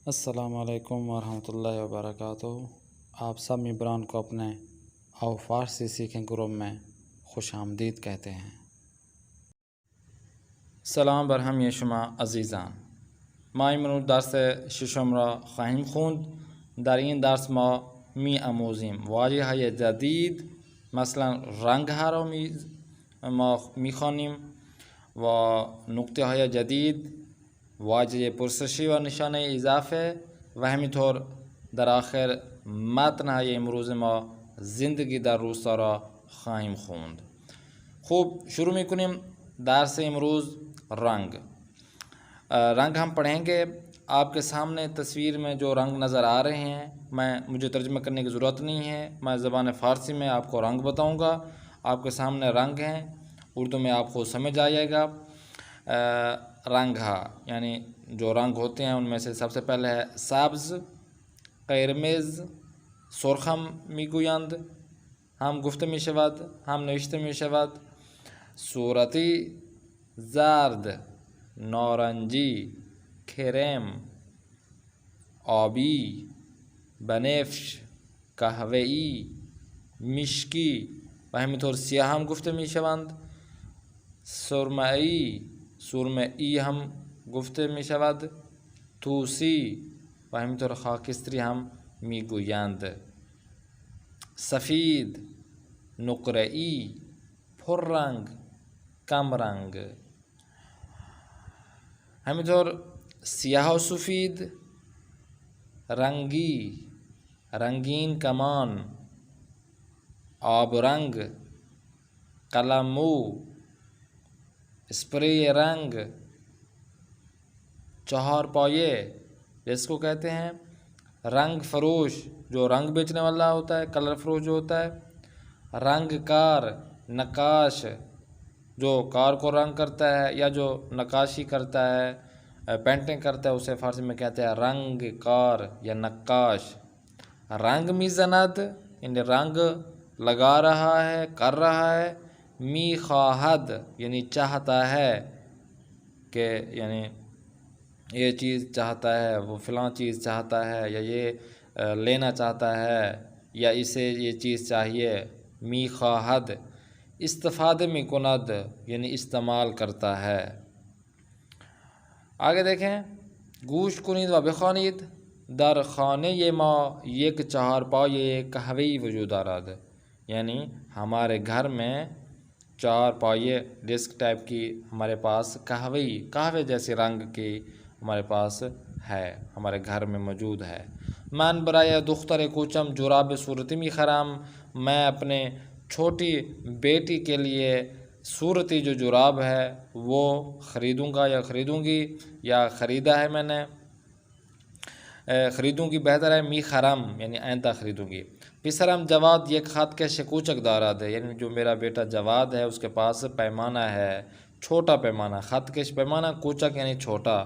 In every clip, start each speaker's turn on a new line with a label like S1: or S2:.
S1: السلام علیکم ورحمۃ اللہ وبرکاتہ۔ آپ سب ممبران کو اپنے او فارسی سیکھیں گروپ میں خوش آمدید کہتے ہیں۔ سلام برہم یہ شما عزیزان، ما ایمنو درس ششم را خواهیم خوند. در این درس ما می آموزیم واژه های جدید، مثلا رنگ ها را ما می خوانیم و نقطه های جدید، واژه پرسشی و نشانه اضافه و همینطور در آخر متن های امروز ما زندگی در روستا را خواهیم خوند. خوب، شروع میکنیم درس امروز. رنگ ہم پڑھیں گے. آپ کے سامنے تصویر میں جو رنگ نظر آ رہے ہیں، مجھے ترجمہ کرنے کی ضرورت نہیں ہے، میں زبان فارسی میں آپ کو رنگ بتاؤں گا. آپ کے سامنے رنگ ہیں، اردو میں آپ کو سمجھ آ جائے گا. رنگ یعنی جو رنگ ہوتے ہیں ان میں سے سب سے پہلے ہے سبز، قرمز، سرخم میگویند، هم گفته می شود، هم نوشته می شود. صورتی، زرد، نارنجی، کرم، آبی، بنفش، قهوه‌ای، مشکی و همینطور سیاه هم گفته می شوند. سرمه‌ای هم گفته می شود. توسی و همینطور خاکستری هم می گویند. سفید، نقره‌ای، پررنگ، کم رنگ. همینطور سیاه و سفید، رنگی، رنگین کمان، آب رنگ، قلمو، اسپری رنگ، چہار پایے جس کو کہتے ہیں. رنگ فروش جو رنگ بیچنے والا ہوتا ہے، کلر فروش جو ہوتا ہے. رنگ کار، نقاش جو کار کو رنگ کرتا ہے یا جو نقاشی کرتا ہے، پینٹنگ کرتا ہے، اسے فارسی میں کہتے ہیں رنگ کار یا نقاش. رنگ میزند یعنی رنگ لگا رہا ہے، کر رہا ہے. می خواہد یعنی چاہتا ہے، کہ یعنی یہ چیز چاہتا ہے، وہ فلاں چیز چاہتا ہے، یا یہ لینا چاہتا ہے، یا اسے یہ چیز چاہیے. می خواہد. استفاده می کند یعنی استعمال کرتا ہے. آگے دیکھیں. گوش کنید و بخوانید. در خانه ما یک چهارپایه قهوه‌ای وجود دارد. یعنی ہمارے گھر میں چار پایے ڈسک ٹائپ کی ہمارے پاس قہوے جیسے رنگ کی ہمارے پاس ہے، ہمارے گھر میں موجود ہے. من برای دختر کوچم جوراب صورتی می خرم. میں اپنے چھوٹی بیٹی کے لیے صورتی جو جراب ہے وہ خریدوں گا یا خریدوں گی، یا خریدا ہے میں نے. خریدوں گی بہتر ہے. می خرم یعنی آئندہ خریدوں گی. پسرم جواد یک خط کش کوچک دارد. یعنی جو میرا بیٹا جواد ہے اس کے پاس پیمانہ ہے، چھوٹا پیمانہ. خط کش پیمانہ، کوچک یعنی چھوٹا.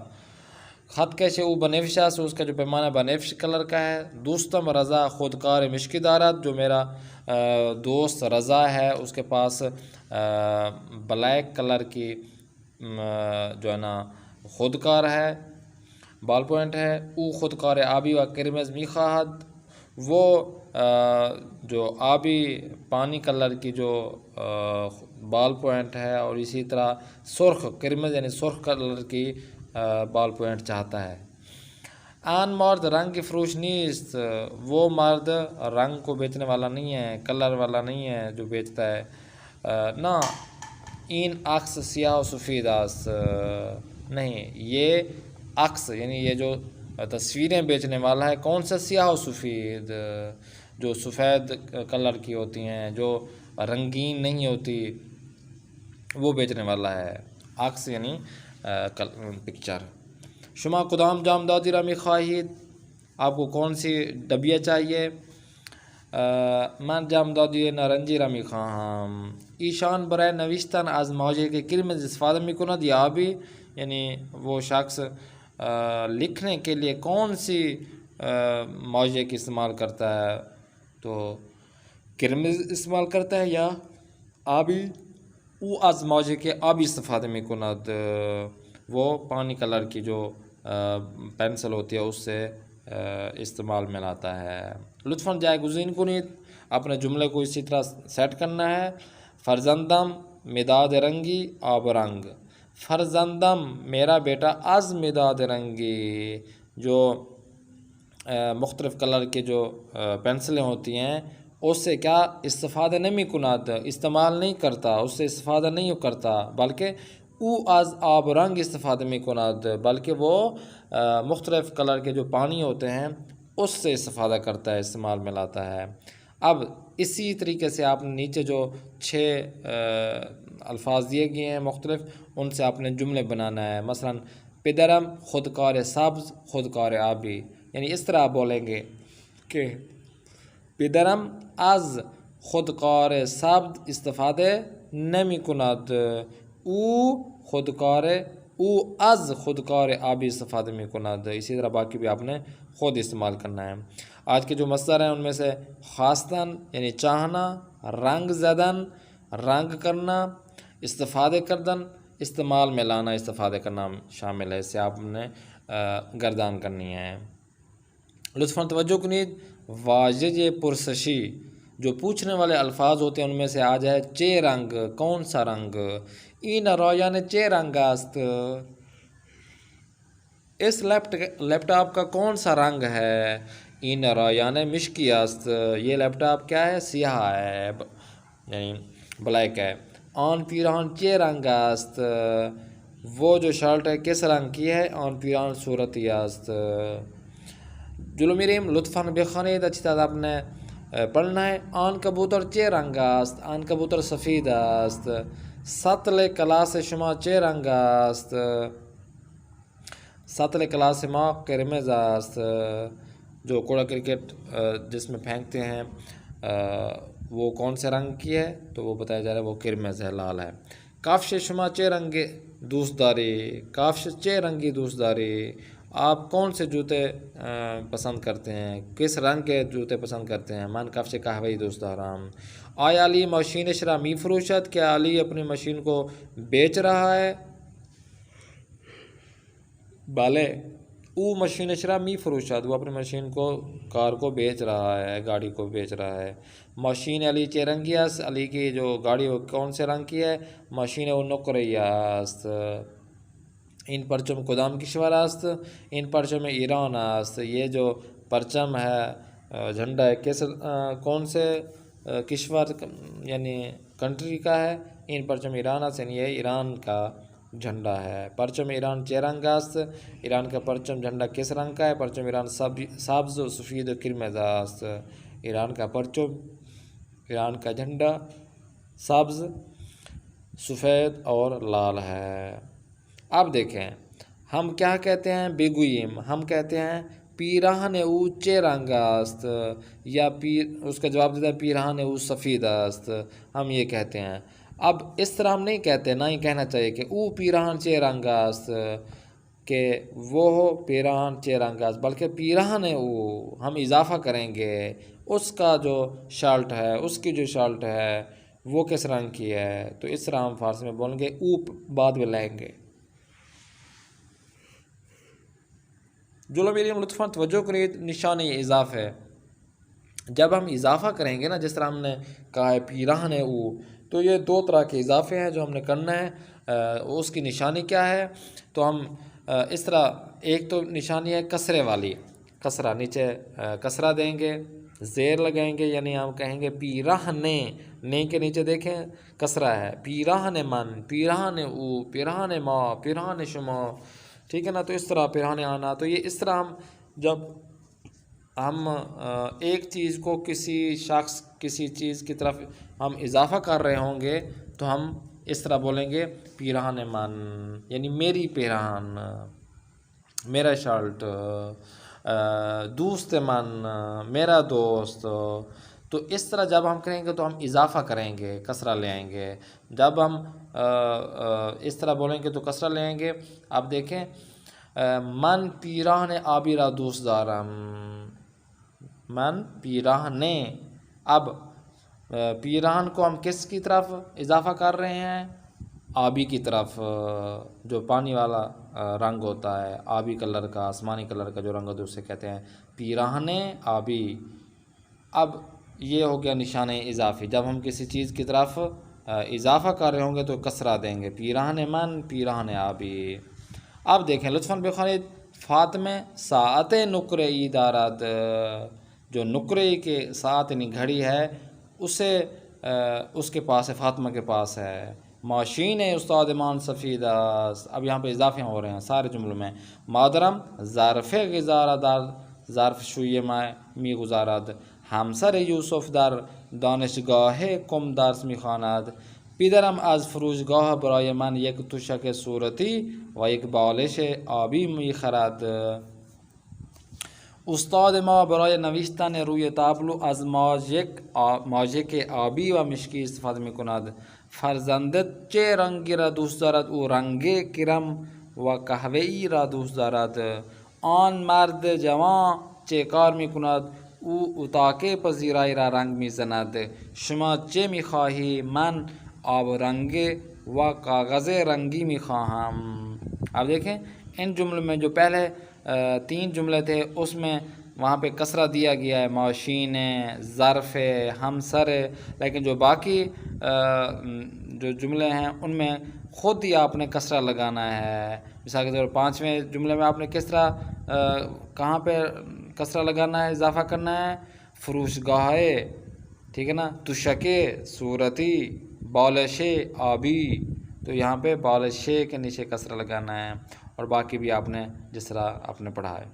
S1: خط کش او بنفشاس، اس کا جو پیمانہ بنفش کلر کا ہے. دوستم رضا خودکار مشکی دارد. جو میرا دوست رضا ہے اس کے پاس بلیک کلر کی جو ہے نا خودکار ہے، بال پوائنٹ ہے. او خودکار آبی و قرمز می خواہد. وہ جو آبی پانی کلر کی جو بال پوائنٹ ہے، اور اسی طرح سرخ قرمز یعنی سرخ کلر کی بال پوائنٹ چاہتا ہے. آن مرد رنگ فروش نیست. وہ مرد رنگ کو بیچنے والا نہیں ہے، کلر والا نہیں ہے جو بیچتا ہے. نا این عکس سیاه و سفید است. نہیں، یہ عکس یعنی یہ جو تصویریں بیچنے والا ہے کون سا؟ سیاه و سفید، جو سفید کلر کی ہوتی ہیں، جو رنگین نہیں ہوتی، وہ بیچنے والا ہے. عکس یعنی پکچر. شما کدام جامدادی را می خواهید؟ آپ کو کون سی ڈبیا چاہیے؟ من جامدادی نارنجی را می خواهم. ایشان برای نوشتن از مواجه قرمز استفاده می کند یا آبی. یعنی وہ شخص لکھنے کے لیے کون سی مواجه کی استعمال کرتا ہے؟ تو قرمز استعمال کرتا ہے یا آبی. او از مواجه کے آبی استفاده می کند. وہ پانی کلر کی جو پینسل ہوتی ہے اس سے استعمال میں لاتا ہے۔ لطفاً جائے گزین کنید، اپنے جملے کو اسی طرح سیٹ کرنا ہے۔ فرزندم مداد رنگی آب رنگ، فرزندم میرا بیٹا از مداد رنگی، جو مختلف کلر کے جو پینسلیں ہوتی ہیں اس سے کیا استفادہ نہیں کنات، استعمال نہیں کرتا، اس سے استفادہ نہیں کرتا، بلکہ او از آب رنگ استفادہ میں کنات، بلکہ وہ مختلف کلر کے جو پانی ہوتے ہیں اس سے استفادہ کرتا ہے، استعمال میں لاتا ہے۔ اب اسی طریقے سے آپ نے نیچے جو 6 الفاظ دیے گئے ہیں مختلف، ان سے آپ نے جملے بنانا ہے۔ مثلا پدرم خودکار سبز خودکار آبی، یعنی اس طرح آپ بولیں گے کہ پدرم از خودکار سبز استفاده نمی کند، او خودکار او از خودکار آبی استفاده می کند۔ اسی طرح باقی بھی آپ نے خود استعمال کرنا ہے۔ آج کے جو مصدر ہیں ان میں سے خواستن یعنی چاہنا، رنگ زدن رنگ کرنا، استفادہ کردن استعمال میں لانا، استفادہ کرنا شامل ہے، اس سے آپ نے گردان کرنی ہے۔ لطفاً توجہ کنید، واجد پرسشی جو پوچھنے والے الفاظ ہوتے ہیں ان میں سے آ جائے چے رنگ، کون سا رنگ، این رایان چے رنگ است، اس لیپ ٹاپ کا کون سا رنگ ہے، این رایان مشکی است، یہ لیپ ٹاپ کیا ہے، سیاہ ہے، یعنی بلیک ہے۔ آن پیراہن چے رنگ است، وہ جو شرٹ ہے کس رنگ کی ہے، آن پیراہن صورتی است۔ جلو میریم لطفاً بخوانید، اچھی طرح آپ نے پڑھنا ہے۔ آن کبوتر چے رنگ است، آن کبوتر سفید است، سطل کلاس شما چے رنگ است، سطل کلاس ما قرمز است، جو کوڑا کرکٹ جس میں پھینکتے ہیں وہ کون سے رنگ کی ہے، تو وہ بتایا جا رہا ہے وہ قرمز ہے، لال ہے۔ کافش شما چے رنگ دوست داری، کافش چے رنگی دوست داری، آپ کون سے جوتے پسند کرتے ہیں، کس رنگ کے جوتے پسند کرتے ہیں، من کفش قہوہی دوست دارم۔ آیا علی ماشین شرا می فروشت، کیا علی اپنی مشین کو بیچ رہا ہے، بالے او مشین شرا می فروشت، وہ اپنی مشین کو، کار کو بیچ رہا ہے، گاڑی کو بیچ رہا ہے۔ ماشین علی چے رنگی است، علی کی جو گاڑی وہ کون سے رنگ کی ہے، ماشین وہ نقرئی است۔ این پرچم کدام کشور است، این پرچم ایران است، یہ جو پرچم ہے جھنڈا ہے کس کون سے کشور یعنی کنٹری کا ہے، این پرچم ایران است، یعنی یہ ایران کا جھنڈا ہے۔ پرچم ایران چے رنگ است، ایران کا پرچم جھنڈا کس رنگ کا ہے، پرچم ایران سبز و سفید و قرمز است، ایران کا پرچم، ایران کا جھنڈا سبز، سفید اور لال ہے۔ اب دیکھیں ہم کیا کہتے ہیں، بگویم ہم کہتے ہیں پیراہن او چے رنگ است، یا اس کا جواب دیتا ہے پیراہن او سفید است، ہم یہ کہتے ہیں۔ اب اس طرح ہم نہیں کہتے، نہ ہی کہنا چاہیے کہ او پیراہن چے رنگ است، کہ وہ پیراہن چے رنگ است، بلکہ پیراہن او ہم اضافہ کریں گے، اس کا جو شرٹ ہے، اس کی جو شرٹ ہے وہ کس رنگ کی ہے، تو اس طرح ہم فارسی میں بولیں گے، او بعد میں لائیں گے۔ جلو میریم لطفاً توجہ کنید، نشانی اضافہ، جب ہم اضافہ کریں گے نا، جس طرح ہم نے کہا ہے پیراہن او، تو یہ 2 طرح کے اضافے ہیں جو ہم نے کرنا ہے۔ اس کی نشانی کیا ہے، تو ہم اس طرح، ایک تو نشانی ہے کسرے والی، کسرہ نیچے کسرہ دیں گے، زیر لگائیں گے، یعنی ہم کہیں گے پیراہن، نے کے نیچے دیکھیں کسرہ ہے، پیراہن من، پیراہن او، پیراہن ما، پیراہن شما، ٹھیک ہے نا، تو اس طرح پیراہن آنا، تو یہ اس طرح ہم جب ہم ایک چیز کو کسی شخص، کسی چیز کی طرف ہم اضافہ کر رہے ہوں گے تو ہم اس طرح بولیں گے پیراہن من، یعنی میری پیراہن، میرا شرٹ، دوست من، میرا دوست، تو اس طرح جب ہم کریں گے تو ہم اضافہ کریں گے، کسرہ لے آئیں گے۔ جب ہم اس طرح بولیں گے تو کسرہ لے آئیں گے۔ اب دیکھیں من پیراہن آبی را دوست دارم، من پیراہن، اب پیراہن کو ہم کس کی طرف اضافہ کر رہے ہیں، آبی کی طرف، جو پانی والا رنگ ہوتا ہے، آبی کلر کا، آسمانی کلر کا جو رنگ ہوتا ہے اسے کہتے ہیں پیراہن آبی۔ اب یہ ہو گیا نشان اضافی، جب ہم کسی چیز کی طرف اضافہ کر رہے ہوں گے تو کسرہ دیں گے، پیراہن من پیراہن آبی۔ اب دیکھیں لطفاً بخوانید فاطمہ ساعت نقرے دارد، جو نقرے کے ساعت یعنی گھڑی ہے اسے اس کے پاس ہے، فاطمہ کے پاس ہے۔ ماشین استاد مان سفیدہ، اب یہاں پہ اضافے ہو رہے ہیں سارے جملوں میں۔ مادرم ظرف غزارہ دار، ظرف شویہ می گزارد، همسر یوسف در دانشگاه کم درس میخواند، پدرم از فروشگاه برای من یک تشک صورتی و یک بالش آبی میخرد. استاد ما برای نوشتن روی تابلو از ماژیک آبی و مشکی استفاده میکند. فرزندت چه رنگی را دوست دارد؟ او رنگ کرم و قهوه‌ای را دوست دارد. آن مرد جوان چه کار میکند؟ او اتاق پذیرایی را رنگ میزند. شما چه میخواهی؟ من آب رنگ و کاغذ رنگی میخواهم. اب دیکھیں ان جملوں میں جو پہلے 3 جملے تھے اس میں وہاں پہ کسرہ دیا گیا ہے، ماشین، ظرف، ہمسر، لیکن جو باقی جو جملے ہیں ان میں خود ہی آپ نے کسرہ لگانا ہے۔ مثال کے طور پر 5ویں جملے میں آپ نے کس طرح کہاں پہ کسرہ لگانا ہے، اضافہ کرنا ہے؟ فروشگاہ، ٹھیک ہے نا، تشکے صورتی، بالش آبی، تو یہاں پہ بالش کے نیچے کسرہ لگانا ہے، اور باقی بھی آپ نے جس طرح آپ نے پڑھا ہے۔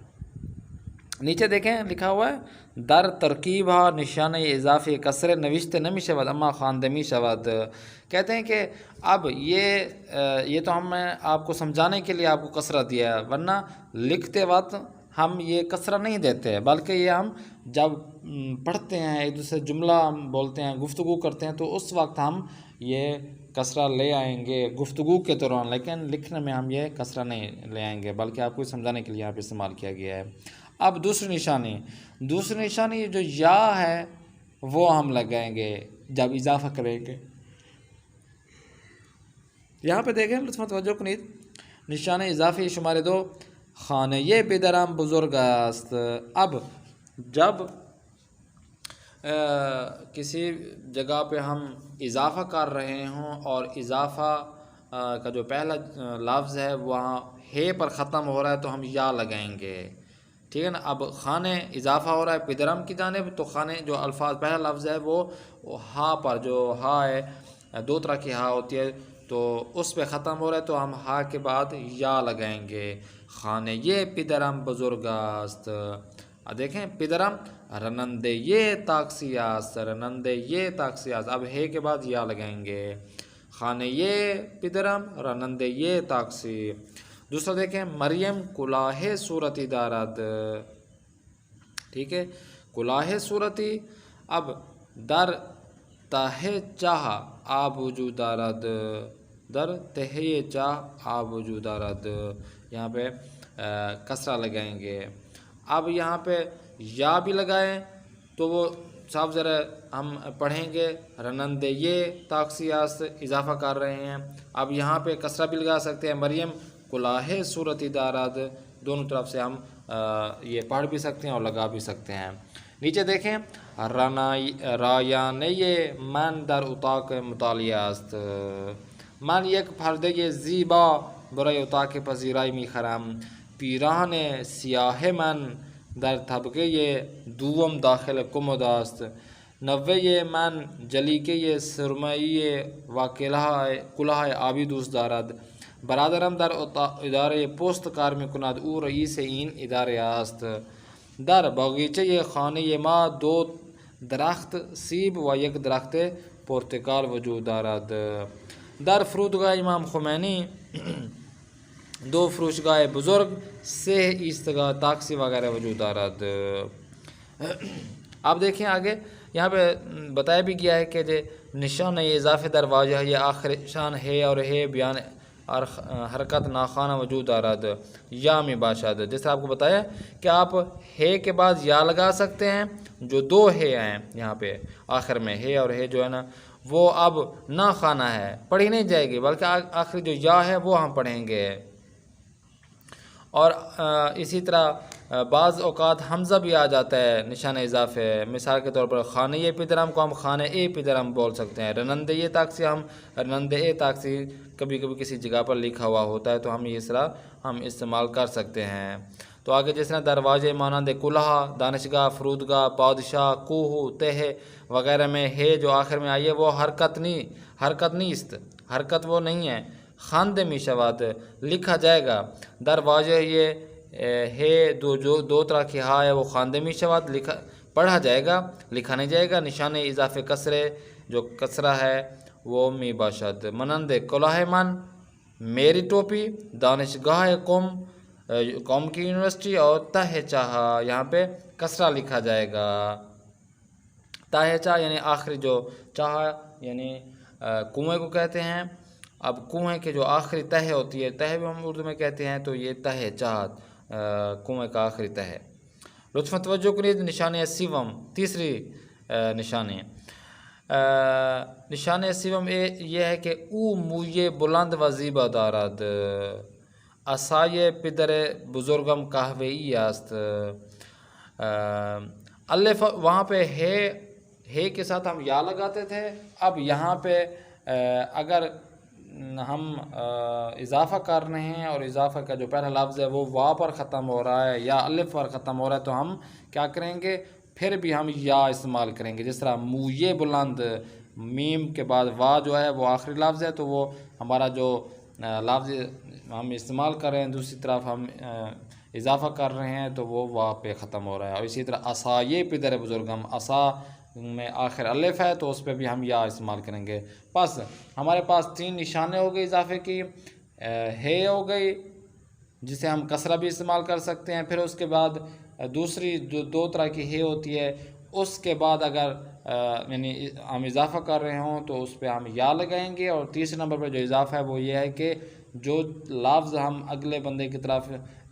S1: نیچے دیکھیں لکھا ہوا ہے در ترکیب ہا نشان اضافی کسر نوشت نمی شود اما خواندمی شود۔ کہتے ہیں کہ اب یہ تو ہم نے آپ کو سمجھانے کے لیے آپ کو کسرہ دیا ہے، ورنہ لکھتے وقت ہم یہ کسرہ نہیں دیتے، بلکہ یہ ہم جب پڑھتے ہیں ایک دوسرے جملہ ہم بولتے ہیں، گفتگو کرتے ہیں، تو اس وقت ہم یہ کسرہ لے آئیں گے گفتگو کے دوران، لیکن لکھنے میں ہم یہ کسرہ نہیں لے آئیں گے، بلکہ آپ کو سمجھانے کے لیے یہاں پہ استعمال کیا گیا ہے۔ اب دوسری نشانی جو یا ہے وہ ہم لگائیں گے جب اضافہ کریں گے۔ یہاں پہ دیکھیں لطفاً توجہ کنید، نشان اضافی شمارے 2 خانه پدرم بزرگ است۔ اب جب کسی جگہ پہ ہم اضافہ کر رہے ہوں اور اضافہ کا جو پہلا لفظ ہے وہاں ہے پر ختم ہو رہا ہے تو ہم یا لگائیں گے، ٹھیک ہے نا۔ اب خانے اضافہ ہو رہا ہے پدرم کی جانب، تو خانے جو الفاظ پہلا لفظ ہے وہ ہا پر، جو ہا ہے 2 طرح کی ہا ہوتی ہے تو اس پہ ختم ہو رہا ہے تو ہم ہا کے بعد یا لگائیں گے۔ خانے یہ پدرم بزرگ است، دیکھیں پدرم رنندے یہ تاکسی است، رنندے یہ تاکسی است، اب ہے کے بعد یا لگائیں گے۔ خانے یہ پدرم رنندے یہ تاکسی۔ دوسرا دیکھیں مریم کلاه صورتی دارد، ٹھیک ہے، کلاه صورتی۔ اب در ته چاه آب وجود دارد، در ته چاه آب وجود دارد، یہاں پہ کسرہ لگائیں گے۔ اب یہاں پہ یا بھی لگائیں تو وہ صاف ذرا ہم پڑھیں گے رنندے یہ تاکسی است، اضافہ کر رہے ہیں۔ اب یہاں پہ کسرہ بھی لگا سکتے ہیں، مریم کلاه صورتی دارد، دونوں طرف سے ہم یہ پڑھ بھی سکتے ہیں اور لگا بھی سکتے ہیں۔ نیچے دیکھیں رایانه من در اتاق مطالعه است، من یک پرده زیبا برای اتاق پذیرایی میخرم، پیراهن سیاه من در طبقه دوم داخل کمد است، نوه من جلیقه سرمه‌ای و کلاه آبی دوست دارد، برادرم در اداره پست کار میکند، او رئیس این اداره است، در باغچه خانه ما 2 درخت سیب و 1 درخت پرتقال وجود دارد، در فرودگاه امام خمینی 2 فروشگاہ بزرگ، 3 ایستگاه تاکسی وغیرہ وجود دارد۔ اب دیکھیں آگے یہاں پہ بتایا بھی گیا ہے کہ نشان اضافہ در واجہ یہ آخر شان ہے اور ہے بیان اور حرکت ناخانہ وجود دارد یا میں باشد، جیسے آپ کو بتایا کہ آپ ہے کے بعد یا لگا سکتے ہیں، جو 2 ہے ہیں یہاں پہ آخر میں ہے اور ہے جو ہے نا وہ اب ناخانہ ہے، پڑھی نہیں جائے گی، بلکہ آخری جو یا ہے وہ ہم پڑھیں گے۔ اور اسی طرح بعض اوقات حمزہ بھی آ جاتا ہے نشان اضافے، مثال کے طور پر خانہ پدرم کو ہم خانہ پدرم بول سکتے ہیں، رنند تاکسی ہم رنند تاکسی کبھی کبھی کسی جگہ پر لکھا ہوا ہوتا ہے تو ہم اس طرح ہم استعمال کر سکتے ہیں۔ تو آگے جس طرح دروازے مانند کلہا، دانشگاہ، فرودگاہ، پادشاہ، کوہ، تہ وغیرہ میں ہے جو آخر میں آئی ہے وہ حرکت نیست، حرکت وہ نہیں ہے، خواندہ می شود لکھا جائے گا۔ دروازے یہ ہے دو طرح کی ہا ہے وہ خواندہ می شود پڑھا جائے گا، لکھا نہیں جائے گا۔ نشان اضافے کسرے جو کسرہ ہے وہ می باشد، مانند کلاه من میری ٹوپی، دانشگاہ قوم کی یونیورسٹی، اور تہ چاہا یہاں پہ کسرہ لکھا جائے گا۔ تہ چاہ یعنی آخری جو چاہا یعنی کنویں کو کہتے ہیں۔ اب کنویں کے جو آخری تہ ہوتی ہے، تہ بھی ہم اردو میں کہتے ہیں، تو یہ تہ چاہ کنویں کا آخری تہ ہے۔ لطفاً توجہ کریے نشان سیوم، تیسری نشانی نشان سیوم یہ ہے کہ او موی بلند و زیبا دارد، عصای پدر بزرگم قهوه‌ای است۔ الف وہاں پہ ہے کے ساتھ ہم یا لگاتے تھے، اب یہاں پہ اگر ہم اضافہ کر رہے ہیں اور اضافہ کا جو پہلا لفظ ہے وہ وا پر ختم ہو رہا ہے یا الف پر ختم ہو رہا ہے تو ہم کیا کریں گے، پھر بھی ہم یا استعمال کریں گے۔ جس طرح موئے بلند، میم کے بعد وا جو ہے وہ آخری لفظ ہے تو وہ ہمارا جو لفظ ہم استعمال کر رہے ہیں دوسری طرف ہم اضافہ کر رہے ہیں تو وہ وا پہ ختم ہو رہا ہے۔ اور اسی طرح عصای پدر بزرگم، عصا میں آخر الف ہے تو اس پہ بھی ہم یا استعمال کریں گے۔ بس ہمارے پاس 3 نشانے ہو گئے اضافے کی، ہے ہو گئی جسے ہم کسرہ بھی استعمال کر سکتے ہیں، پھر اس کے بعد دوسری جو 2 طرح کی ہے ہوتی ہے اس کے بعد اگر یعنی ہم اضافہ کر رہے ہوں تو اس پہ ہم یا لگائیں گے، اور تیسرے نمبر پہ جو اضافہ ہے وہ یہ ہے کہ جو لفظ ہم اگلے بندے کی طرف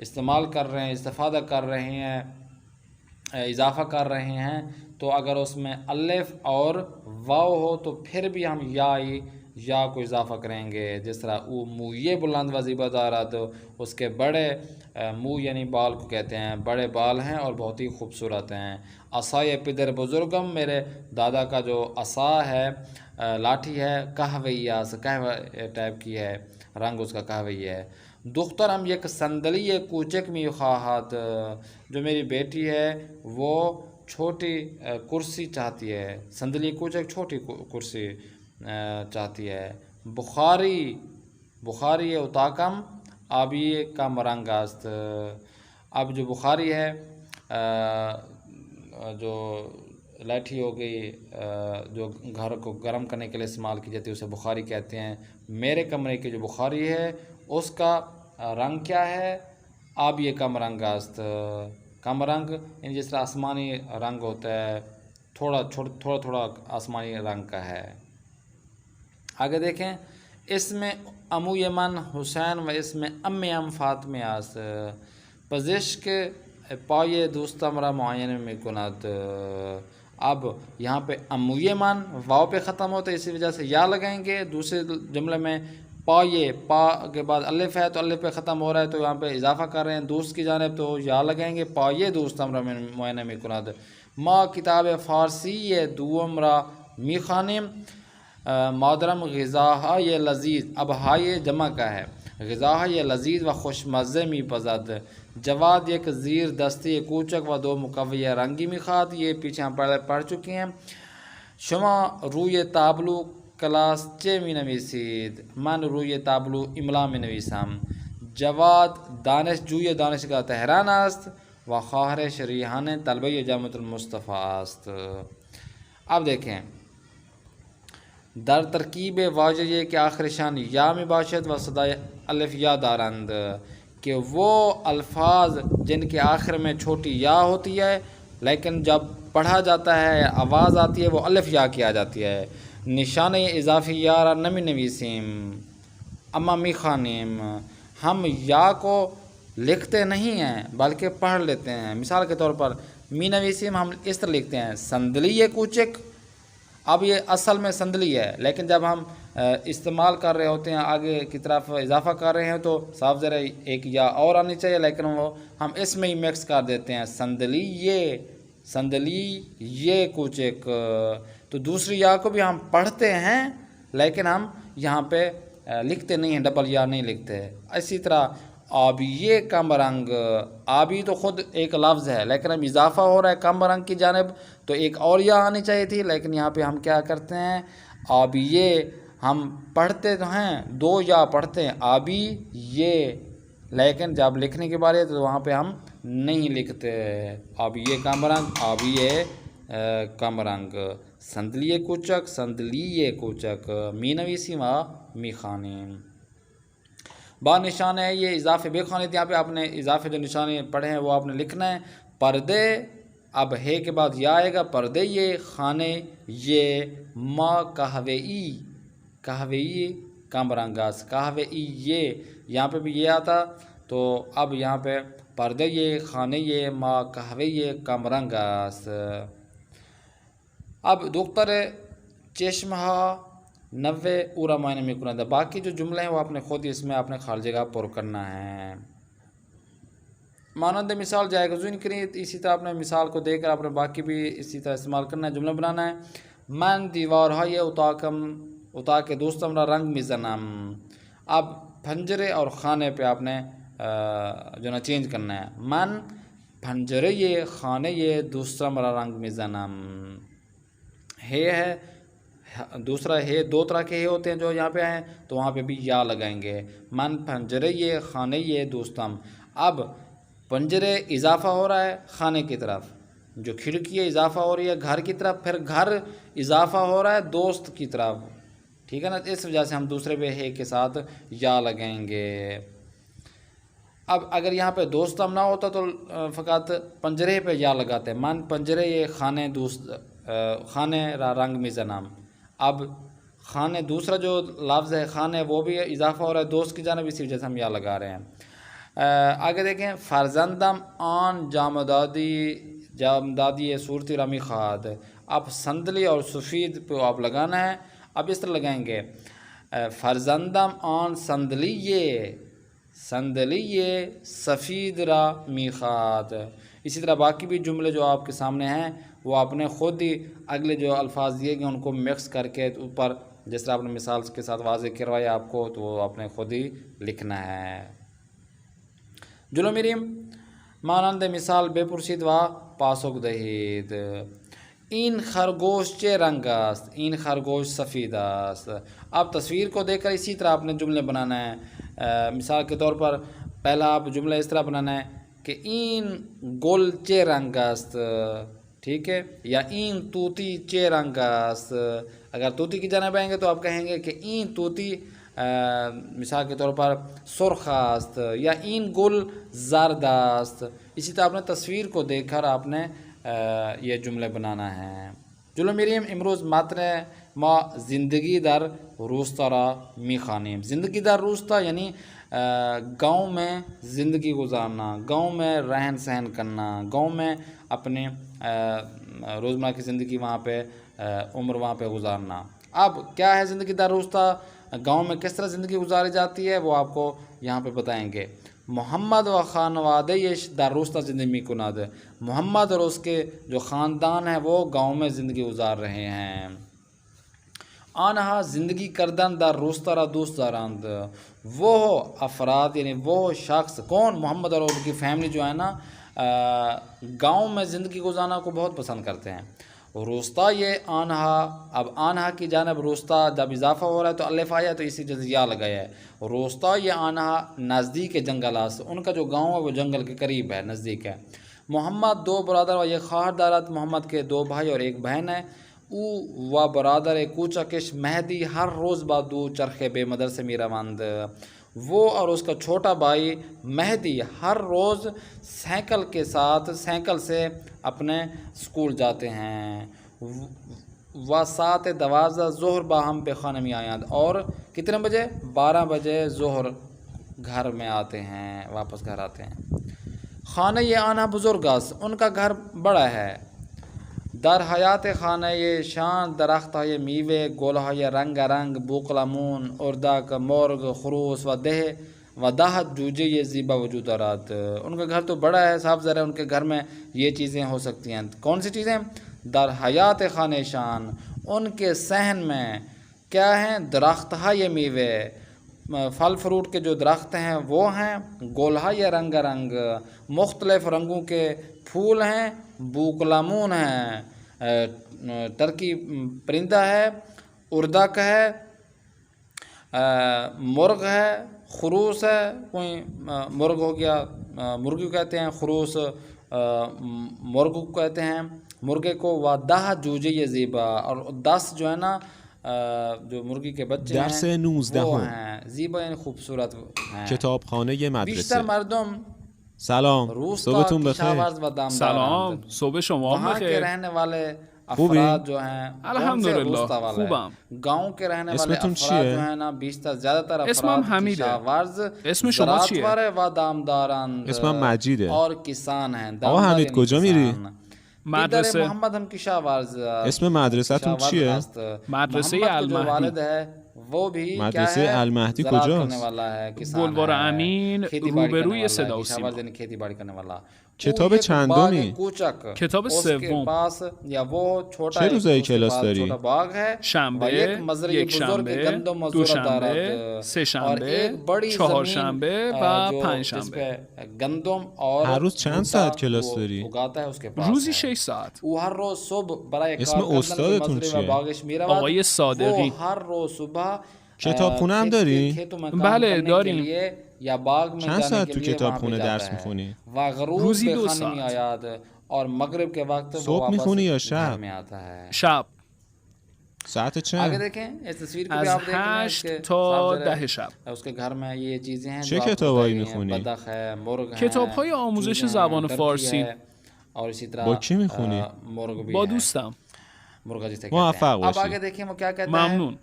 S1: استعمال کر رہے ہیں، استفادہ کر رہے ہیں، اضافہ کر رہے ہیں، تو اگر اس میں الف اور واو ہو تو پھر بھی ہم یا کو اضافہ کریں گے۔ جس طرح او موئے بلند و زیبا دارد، اس کے بڑے منہ یعنی بال کو کہتے ہیں، بڑے بال ہیں اور بہت ہی خوبصورت ہیں۔ عصای پدر بزرگم، میرے دادا کا جو عصا ہے، لاٹھی ہے، قهوه‌ای است، قهوہ ٹائپ کی ہے، رنگ اس کا قهوه‌ای ہے۔ دخترم یک صندلی کوچک می خواهد، جو میری بیٹی ہے وہ چھوٹی کرسی چاہتی ہے، صندلی کوچک چھوٹی کرسی چاہتی ہے۔ بخاری اتاکم آبی کم رنگ است، اب جو بخاری ہے جو لاٹھی ہو گئی جو گھر کو گرم کرنے کے لیے استعمال کی جاتی ہے اسے بخاری کہتے ہیں۔ میرے کمرے کی جو بخاری ہے اس کا رنگ کیا ہے؟ آبی کم رنگ است، کم رنگ یعنی جس طرح آسمانی رنگ ہوتا ہے، تھوڑا آسمانی رنگ کا ہے۔ آگے دیکھیں، اس میں امو یمن حسین و اس میں ام فاطمه است، پزشک پای دوستم را معاینه میکند۔ اب یہاں پہ امو یمن واو پہ ختم ہوتا ہے، اسی وجہ سے یا لگائیں گے۔ دوسرے جملے میں پا کے بعد الف ہے تو الف پہ ختم ہو رہا ہے تو یہاں پہ اضافہ کر رہے ہیں دوست کی جانب تو یا لگائیں گے، پایه دوستم را معاینه میکند۔ ما کتاب فارسی دوم را میخوانیم، مادرم غذاهای لذیذ، اب ہائے جمع کا ہے، غذاهای لذیذ و خوشمزه میپزد۔ جواد یک زیر دستی کوچک و 2 مکویہ رنگی میخواد، یہ پیچھے ہم پڑھ چکے ہیں۔ شما روی تابلو کلاس چه می نویسید؟ من روی تابلو املا می نویسم۔ جواد دانشجوی دانشگاه تهران است و خواهرش ریحانه طالبه جامعة المصطفى است۔ اب دیکھیں، در ترکیب واجه کے آخر شان یا می باشد و صدای الف یا دارند، کہ وہ الفاظ جن کے آخر میں چھوٹی یا ہوتی ہے لیکن جب پڑھا جاتا ہے آواز آتی ہے وہ الف یا کی آ جاتی ہے۔ نشان اضافی یا را نمی نویسیم، اما می خوانیم، ہم یا کو لکھتے نہیں ہیں بلکہ پڑھ لیتے ہیں۔ مثال کے طور پر می نویسیم ہم اس طرح لکھتے ہیں، صندلی کوچک، اب یہ اصل میں صندلی ہے لیکن جب ہم استعمال کر رہے ہوتے ہیں، آگے کی طرف اضافہ کر رہے ہیں تو صاف ذرا ایک یا اور آنی چاہیے، لیکن وہ ہم اس میں ہی مکس کر دیتے ہیں، سندلی یہ کوچک۔ تو دوسری یا کو بھی ہم پڑھتے ہیں لیکن ہم یہاں پہ لکھتے نہیں ہیں، ڈبل یا نہیں لکھتے۔ اسی طرح آبی کم رنگ، آبی تو خود ایک لفظ ہے لیکن اب اضافہ ہو رہا ہے کم رنگ کی جانب، تو ایک اور یا آنی چاہیے تھی، لیکن یہاں پہ ہم کیا کرتے ہیں، آبی ہم پڑھتے تو ہیں، دو یا پڑھتے ہیں آبی یہ، لیکن جب لکھنے کی باری ہے تو وہاں پہ ہم نہیں لکھتے۔ آبی کم رنگ، آبی کم رنگ، سندلی کوچک، می نویسی و می خوانیم۔ با نشان ہے یہ اضافے بے خوانی، یہاں پہ آپ نے اضافے جو نشانے پڑھے ہیں وہ آپ نے لکھنا ہے۔ پردے، اب ہے کے بعد یا آئے گا، پردے یہ، خانے یہ، ما قہوئی کم رنگاس، قہوئی یہ، یہاں پہ بھی یہ آتا، تو اب یہاں پہ پردے یہ، خانے یہ، ما قہوئی کم رنگاس۔ اب دختر چشمہ 90 اورا معنی میں کنندہ، باقی جو جملے ہیں وہ آپ نے خود اس میں اپنے خال جگہ پر کرنا ہے۔ مانند مثال جائے گا زوین کریں، اسی طرح اپنے مثال کو دے کر اپنے باقی بھی اسی طرح استعمال کرنا ہے، جملہ بنانا ہے۔ من دیوار ہے اتا کے دوستم را رنگ میزنم، اب پھنجرے اور خانے پہ آپ نے جو نا چینج کرنا ہے، من پھنجرے یہ، خانے یہ، دوستم را رنگ میزنم۔ ہے دوسرا ہے، دو طرح کے ہے ہوتے ہیں جو یہاں پہ آئے تو وہاں پہ بھی یا لگائیں گے، من پھنجرے یہ، خانے یہ، دوستم۔ اب پنجرے اضافہ ہو رہا ہے خانے کی طرف، جو کھڑکی ہے اضافہ ہو رہی ہے گھر کی طرف، پھر گھر اضافہ ہو رہا ہے دوست کی طرف، ٹھیک ہے نا، اس وجہ سے ہم دوسرے پہ ہے کے ساتھ یا لگائیں گے۔ اب اگر یہاں پہ دوستم نہ ہوتا تو فقط پنجرے پہ یا لگاتے، من پنجرے یہ، خانے را رنگ میزنم۔ اب خانے دوسرا جو لفظ ہے خانے وہ بھی اضافہ ہو رہا ہے دوست کی جانب، اسی وجہ سے ہم یا لگا رہے ہیں۔ آگے دیکھیں، فرزندم آن جامدادی صورتی رمی خواہد، اب سندلی اور سفید پہ آپ لگانا ہے، اب اس طرح لگائیں گے، فرزندم آن سندلی سفید را میخواد۔ اسی طرح باقی بھی جملے جو آپ کے سامنے ہیں وہ آپ نے خود ہی اگلے جو الفاظ دیے گئے ان کو مکس کر کے اوپر جس طرح آپ نے مثال کے ساتھ واضح کروایا آپ کو، تو وہ آپ نے خود ہی لکھنا ہے۔ جلو میریم مانند مثال بے پرسید و پاسخ دہید، این خرگوش چے رنگ است، این خرگوش سفید است۔ اب تصویر کو دیکھ کر اسی طرح آپ نے جملے بنانا ہے۔ مثال کے طور پر پہلا آپ جملہ اس طرح بنانا ہے کہ این گل چے رنگ است، ٹھیک ہے، یا این توتی چے رنگ است۔ اگر توتی کی جانب آئیں گے تو آپ کہیں گے کہ این توتی مثال کے طور پر سرخ است، یا این گل زرد است۔ اسی طرح آپ نے تصویر کو دیکھ کر آپ نے یہ جملے بنانا ہے۔ جلو میریم امروز متن ما زندگی در روستا را میخوانیم۔ زندگی در روستا یعنی گاؤں میں زندگی گزارنا، گاؤں میں رہن سہن کرنا، گاؤں میں اپنے روزمرہ کی زندگی وہاں پہ عمر وہاں پہ گزارنا۔ اب کیا ہے زندگی در روستا، گاؤں میں کس طرح زندگی گزاری جاتی ہے وہ آپ کو یہاں پہ بتائیں گے۔ محمد و خانوادهش در روستا زندگی میکند، محمد اور اس کے جو خاندان ہے وہ گاؤں میں زندگی گزار رہے ہیں۔ آنہا زندگی کردن در روستا را دوست دارند، وہ افراد یعنی وہ شخص، کون، محمد اور ان کی فیملی جو ہے نا گاؤں میں زندگی گزارنا کو بہت پسند کرتے ہیں۔ روستا یہ آنہا، اب آنہا کی جانب روستا جب اضافہ ہو رہا ہے تو الف آیا تو اسی جگہ یا لگایا ہے۔ روستا یہ آنہا نزدیک جنگلات، ان کا جو گاؤں ہے وہ جنگل کے قریب ہے، نزدیک ہے۔ محمد دو برادر و یہ خواہر دارد، محمد کے دو بھائی اور ایک بہن ہے۔ او و برادر کوچکش مہدی ہر روز با دو چرخے بے مدرسے می روند، وہ اور اس کا چھوٹا بھائی مہدی ہر روز سائیکل سے اپنے اسکول جاتے ہیں۔ و ساعت 12 ظہر باہم بے خانہ می آیند، اور کتنے بجے، 12 بجے ظہر گھر میں آتے ہیں، واپس گھر آتے ہیں۔ خانہ یہ آنا بزرگ است، ان کا گھر بڑا ہے۔ در حیات خانه شان درخت های میوه، گل های رنگ رنگ، بوقلمون، اردک، مرغ، خروس و ده جوجه زیبا وجود دارد. ان کا گھر تو بڑا ہے صاحب، ذرا ان کے گھر میں یہ چیزیں ہو سکتی ہیں. کون سی چیزیں؟ در حیات خانه شان، ان کے صحن میں کیا ہیں؟ درخت های میوے، پھل فروٹ کے جو درخت ہیں وہ ہیں. گولہا یا رنگ رنگ، مختلف رنگوں کے پھول ہیں. بوقلمون ہیں، ٹرکی پرندہ ہے. اردک ہے، مرغ ہے. خروس ہے، کوئی مرغ ہو گیا، مرغی کو کہتے ہیں. خروس مرغ کو کہتے ہیں، مرغے کو. و 10 جوجه زیبا، اور 10 جو ہے نا جو مرغی کے بچے
S2: درس
S1: ہیں
S2: 19
S1: وہ ہیں زیبا، یعنی خوبصورت ہیں.
S2: کتابخانه مدرسه.
S1: بیشتر مردم
S2: سلام،
S1: روستا،
S2: صبحتون بخیر.
S1: کشاورز و
S3: سلام،
S1: دامدارند.
S3: صبح شما
S1: وہاں کے
S3: بخیر.
S1: رہنے والے
S2: خوبی؟
S1: افراد جو ہیں
S3: الحمدللہ،
S1: روستا والے.
S3: خوبم.
S1: گاؤں کے رہنے والے
S2: اسمتون
S1: افراد
S2: چیه؟
S1: جو ہیں نا بیشتر زیادہ تر
S3: اسمم
S1: افراد
S3: حمیده.
S1: کشاورز،
S3: اسم شما چیه؟
S1: زراعتور و دامدارند.
S2: اسمم مجیده.
S1: اور کسان ہیں.
S2: آقا حمید کجا میری؟
S3: مدرسه.
S1: محمد هم کشاورز.
S2: اسم مدرسه‌تون
S1: کشاورز
S2: چیه؟
S1: هست.
S3: مدرسه
S1: محمد کو جو
S3: المهدی.
S1: والد ہے وہ بھی کیا
S2: مدرسه
S1: ہے؟
S2: المهدی
S1: زراعت
S2: کجاست؟
S1: کرنے والا ہے، کسان
S3: بلوار
S1: ہے.
S3: امین،
S1: کھیتی باڑی کرنے
S3: روبروی
S1: والا ہے.
S3: صدا و
S1: کشاورز
S3: سیما.
S1: یعنی کھیتی باڑی کرنے والا.
S2: کتاب
S1: او یک
S2: چندمی؟
S1: باغ کوچک
S3: کتاب
S1: اس کے
S3: سوم.
S1: پاس، یا وہ چھوٹا
S2: چه
S1: ایک
S2: روزایی
S1: اس کے
S2: کلاس
S1: پاس
S2: داری؟
S1: چھوٹا باغ ہے.
S3: شنبه،
S1: و یک مزرعه
S3: یک
S1: بزرگ
S3: شنبه،
S1: گندم و
S3: دو
S1: ذرت
S3: شنبه،
S1: دارد.
S3: سه
S1: اور
S3: شنبه،
S1: ایک بڑی
S3: چهار
S1: زمین
S3: شنبه و
S1: جو
S3: پنج
S1: جس
S3: شنبه.
S1: پہ گندم اور
S2: هر روز چند
S1: بھٹا
S2: ساعت کلاس
S1: وہ
S2: داری؟
S1: اگاتا ہے اس کے پاس
S3: روزی
S1: ہے.
S3: 6 ساعت.
S1: او هر روز صبح برای
S2: اسم
S1: کار کردن به
S2: استادتون
S1: مزرعه و
S2: چیه؟
S1: باغش میرود.
S3: آقای صادقی.
S1: وہ هر روز صبح
S2: کتابخونه هم
S1: کھیت-
S2: داری؟
S1: کھیتوں میں کام
S3: بله،
S1: کرنے کے
S3: داریم.
S1: لیے یا باغ میں
S2: چند
S1: جانے
S2: ساعت
S1: کے
S2: تو
S1: لیے وہاں پہ
S2: کتابخونه
S1: جاتا
S2: درس
S1: ہے.
S2: میخونی؟
S1: و غروب
S3: روزی
S1: به
S3: 2
S1: خانه می
S3: ساعت.
S1: آید اور مغرب کے وقت وہ
S2: صبح
S1: واپس
S2: میخونی یا
S1: گھر
S2: شب؟
S1: میں آتا ہے.
S3: شب
S2: ساعت
S1: آگے
S2: چند؟
S1: دیکھیں اس تصویر کو
S3: از
S1: بھی آپ دیکھ رہے ہیں. اس
S3: 8
S1: کے
S3: تا
S1: صاحب ذرا
S3: 10 شب.
S1: اس کے گھر میں یہ چیزیں ہیں
S2: چه
S1: جو آپ کو
S2: کتابایی
S1: بتائی ہیں.
S2: میخونی؟
S1: بدخ ہے، مرغ ہے،
S3: کتاب‌های آموزش
S1: چوزیں ہیں،
S3: زبان
S1: ٹرکی
S3: فارسی.
S1: ہے، اور اسی طرح
S2: با کی میخونی؟
S1: مرغ بھی
S3: با
S1: ہے.
S3: دوستم.
S1: مرغا جسے
S2: موفق
S1: کہتے ہیں. اب
S2: باشی.
S1: آگے دیکھیں وہ کیا کہتا ہے
S3: ممنون.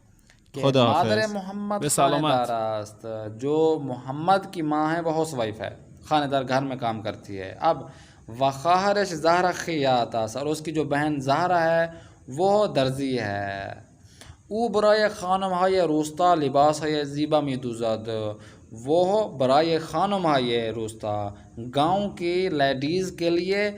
S1: کہ
S2: خداحافظ.
S1: مادر محمد
S3: به سلامت.
S1: خاندار است. جو محمد کی ماں ہے وہ ہاؤس وائف ہے، خاندار گھر میں کام کرتی ہے. اب وخواہرش زہرا خیاط است، اور اس کی جو بہن زہرا ہے وہ درزی ہے. او برای خانم های روستا لباس های زیبا می دوزد. وہ برای خانم های روستا، گاؤں کی لیڈیز کے لیے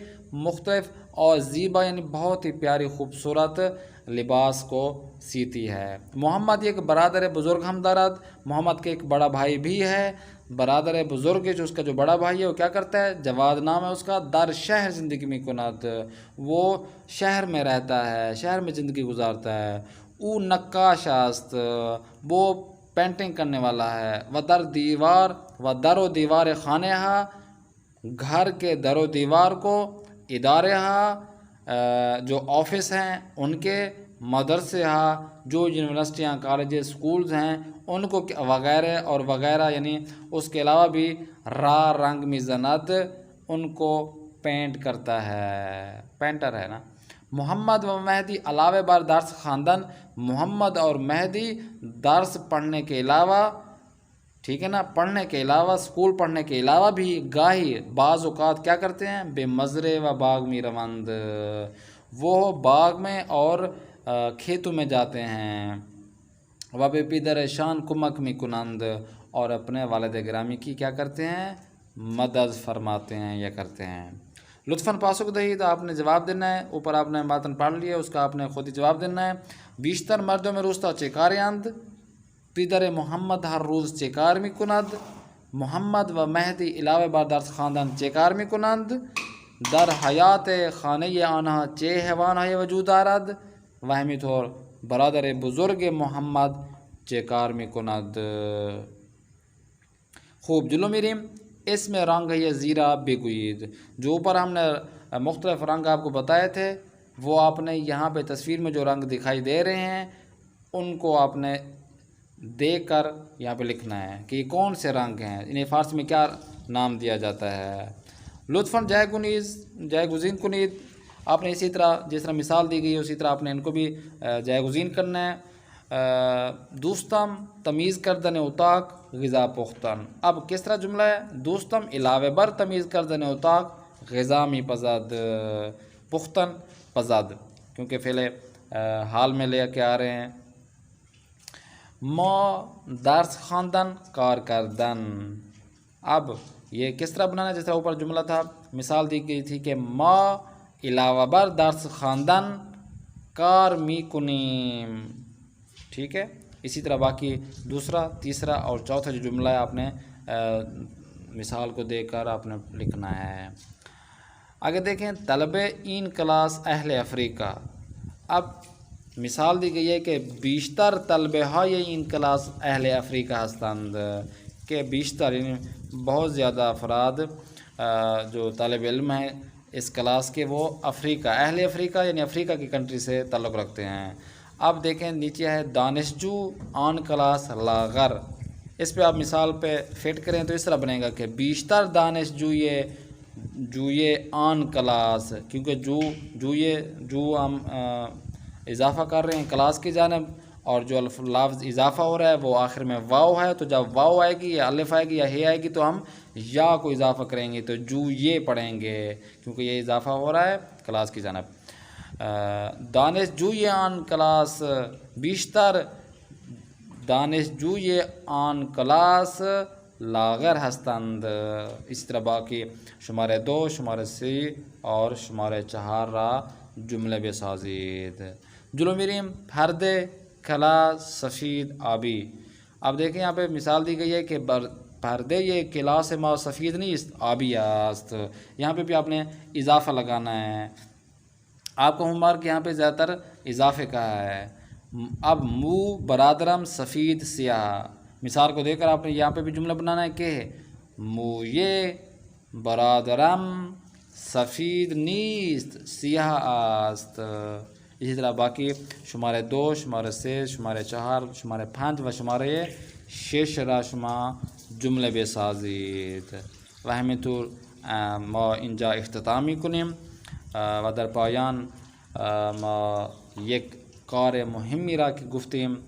S1: مختلف اور زیبا یعنی بہت ہی پیاری خوبصورت لباس کو سیتی ہے. محمد ایک برادر بزرگ ہم دارد. محمد کے ایک بڑا بھائی بھی ہے. برادر بزرگ جو اس کا جو بڑا بھائی ہے وہ کیا کرتا ہے؟ جواد نام ہے اس کا. در شہر زندگی میں کند، وہ شہر میں رہتا ہے، شہر میں زندگی گزارتا ہے. او نقاش است، وہ پینٹنگ کرنے والا ہے. و در و دیوار خانه ها، گھر کے در و دیوار کو. ادارے ہا، جو آفس ہیں ان کے. مدرسے ہا، جو یونیورسٹیاں کالجز اسکولز ہیں ان کو وغیرہ اور وغیرہ، یعنی اس کے علاوہ بھی رنگ میزنت ان کو پینٹ کرتا ہے، پینٹر ہے نا. محمد و مہدی علاوہ بار درس خواندن. محمد اور مہدی درس پڑھنے کے علاوہ، ٹھیک ہے نا، پڑھنے کے علاوہ، اسکول پڑھنے کے علاوہ بھی گاہی بعض اوقات کیا کرتے ہیں؟ بے مزرے و باغ می روند، وہ باغ میں اور کھیتوں میں جاتے ہیں. و بے پیدر شان کمک می کنند، اور اپنے والد گرامی کی کیا کرتے ہیں؟ مدد فرماتے ہیں یا کرتے ہیں. لطفاً پاسخ دہید. آپ نے جواب دینا ہے. اوپر آپ نے متن پڑھ لیا، اس کا آپ نے خود ہی جواب دینا ہے. بیشتر مردوں میں روستا چیکاریاند. پدر محمد ہر روز چیکار می کند. محمد و مہدی علاوه بر درس خواندن چیکار می کنند. در حیات خانه آنها چه حیوانهای وجود دارد. و همینطور برادر بزرگ محمد چیکار می کند. خوب جلو میریم. اسم رنگ ہے زیرا بگوید. جو اوپر ہم نے مختلف رنگ آپ کو بتائے تھے وہ آپ نے یہاں پہ تصویر میں جو رنگ دکھائی دے رہے ہیں ان کو آپ نے دیکھ کر یہاں پہ لکھنا ہے کہ یہ کون سے رنگ ہیں، انہیں فارسی میں کیا نام دیا جاتا ہے. لطفاً جائے گزین کنید. آپ نے اسی طرح جس طرح مثال دی گئی اسی طرح آپ نے ان کو بھی جائے گزین کرنا ہے. دوستم تمیز کردن اتاق غذا پختن. اب کس طرح جملہ ہے؟ دوستم علاوہ بر تمیز کردن اتاق غذا می پزد. پختن پزد، کیونکہ فعل حال میں لے کے آ رہے ہیں. ما درس خواندن کار کردن. اب یہ کس طرح بنانا ہے؟ جس طرح اوپر جملہ تھا، مثال دی گئی تھی کہ ما علاوہ بر درس خواندن کار می کنیم. ٹھیک ہے، اسی طرح باقی دوسرا، تیسرا اور چوتھا جو جملہ ہے آپ نے مثال کو دے کر آپ نے لکھنا ہے. آگے دیکھیں، طلبے این کلاس اہل افریقہ. اب مثال دی گئی ہے کہ بیشتر طلبے های این کلاس اہل افریقہ هستند، کہ بیشتر یعنی بہت زیادہ افراد جو طالب علم ہیں اس کلاس کے وہ افریقہ، اہل افریقہ یعنی افریقہ کی کنٹری سے تعلق رکھتے ہیں. اب دیکھیں نیچے ہے دانشجو آن کلاس لاغر. اس پہ آپ مثال پہ فٹ کریں تو اس طرح بنے گا کہ بیشتر دانشجوی آن کلاس، کیونکہ جو ہم اضافہ کر رہے ہیں کلاس کی جانب، اور جو لفظ اضافہ ہو رہا ہے وہ آخر میں واو ہے، تو جب واو آئے گی یا الف آئے گی یا ہے آئے گی تو ہم یا کو اضافہ کریں گے، تو جو یہ پڑھیں گے کیونکہ یہ اضافہ ہو رہا ہے کلاس کی جانب. دانشجوی آن کلاس، بیشتر دانشجوی آن کلاس لاغر هستند. اسی طرح باقی شماره 2، شماره 3 اور شماره 4 را جمله بسازید. جلو میریم. پرده کلا سفید آبی. اب دیکھیں یہاں پہ مثال دی گئی ہے کہ پردے یہ کلاس ما سفید نہیں است آبی است. یہاں پہ بھی آپ نے اضافہ لگانا ہے. آپ کو ہوم مارک یہاں پہ زیادہ تر اضافے کا ہے. اب مو برادرم سفید سیاہ. مثال کو دے کر آپ نے یہاں پہ بھی جملہ بنانا ہے کہ مو یہ برادرم سفید نیست سیاہ است. اسی طرح باقی شماره 2، شماره 3، شماره 4، شماره 5 و شماره 6 را شما جمله بسازید. و همینطور ما اینجا اختتام میکنیم و در پایان ما یک کار مهمی را که گفتیم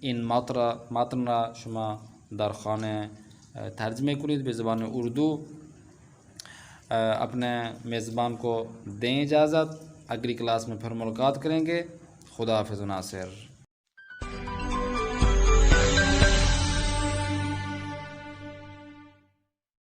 S1: این متن را شما در خانه ترجمه کنید به زبان اردو. اپنے میزبان کو دیں اجازت، اگلی کلاس میں پھر ملاقات کریں گے. خدا حافظ ناصر.